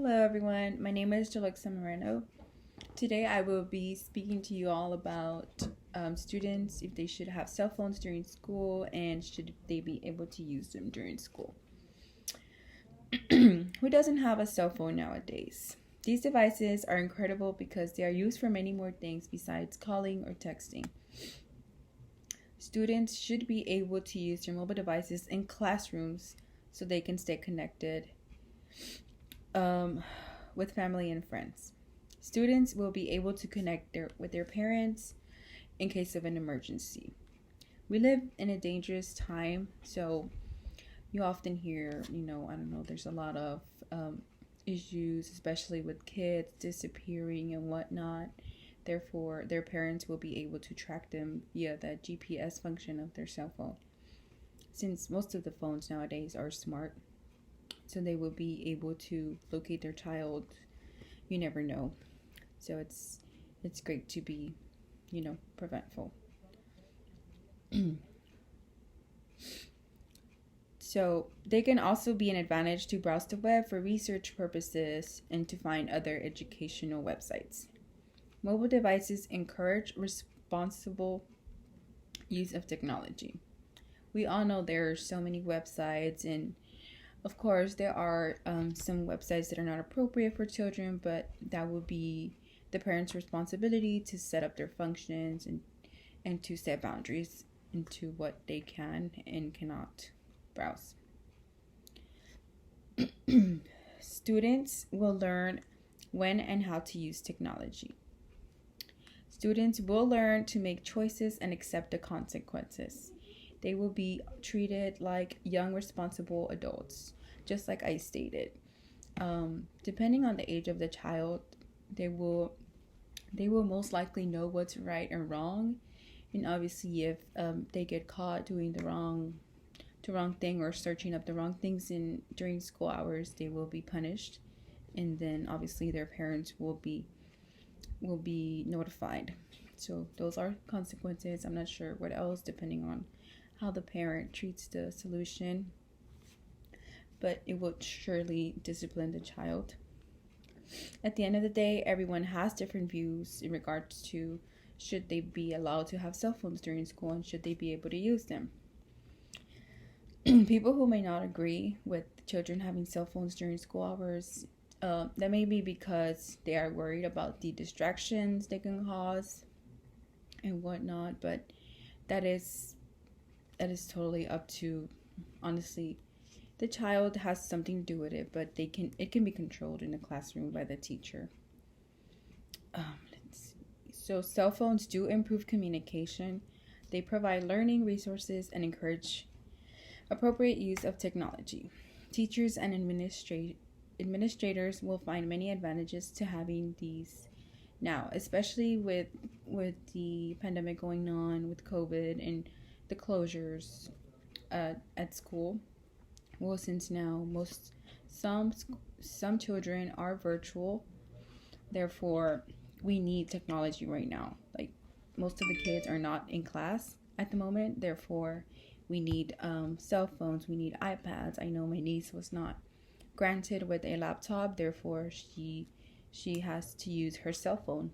Hello, everyone. My name is Jalexa Moreno. Today, I will be speaking to you all about students, if they should have cell phones during school and should they be able to use them during school. Who doesn't have a cell phone nowadays? These devices are incredible because they are used for many more things besides calling or texting. Students should be able to use their mobile devices in classrooms so they can stay connected with family and friends. Students will be able to connect with their parents in case of an emergency. We live in a dangerous time, so you often hear, there's a lot of issues, especially with kids disappearing and whatnot. Therefore, their parents will be able to track them via the GPS function of their cell phone. Since most of the phones nowadays are smart, so they will be able to locate their child. You never know. So it's great to be, preventful. So they can also be an advantage to browse the web for research purposes and to find other educational websites. Mobile devices encourage responsible use of technology. We all know there are so many websites, and of course there are some websites that are not appropriate for children, but that will be the parents' responsibility to set up their functions and to set boundaries into what they can and cannot browse. Students will learn when and how to use technology. Students will learn to make choices and accept the consequences. They will be treated like young, responsible adults, just like I stated. Depending on the age of the child, they will most likely know what's right and wrong. And obviously, if they get caught doing the wrong thing or searching up the wrong things during school hours, they will be punished, and then obviously their parents will be notified. So those are consequences. I'm not sure what else, depending on how the parent treats the solution, but it will surely discipline the child. At the end of the day, everyone has different views in regards to should they be allowed to have cell phones during school and should they be able to use them. People who may not agree with children having cell phones during school hours, that may be because they are worried about the distractions they can cause and whatnot, but that is totally up to, honestly, the child has something to do with it, but it can be controlled in the classroom by the teacher. So cell phones do improve communication. They provide learning resources and encourage appropriate use of technology. Teachers and administrators will find many advantages to having these now, especially with the pandemic going on, with COVID and the closures at school. Well, since now some children are virtual, therefore we need technology right now. Like, most of the kids are not in class at the moment, therefore we need cell phones, we need iPads. I know my niece was not granted with a laptop, therefore she has to use her cell phone.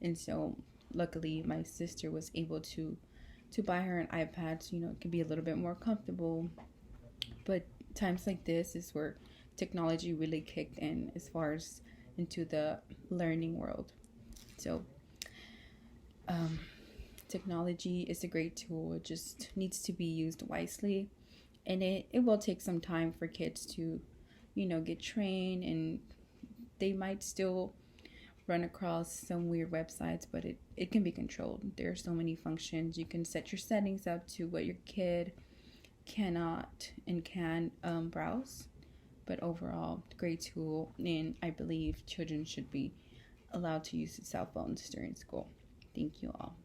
And so luckily my sister was able to buy her an iPad, so it can be a little bit more comfortable. But times like this is where technology really kicked in as far as into the learning world. So technology is a great tool. It just needs to be used wisely, and it will take some time for kids to get trained, and they might still run across some weird websites, but it can be controlled. There are so many functions. You can set your settings up to what your kid cannot and can browse. But overall, great tool, and I believe children should be allowed to use cell phones during school. Thank you all.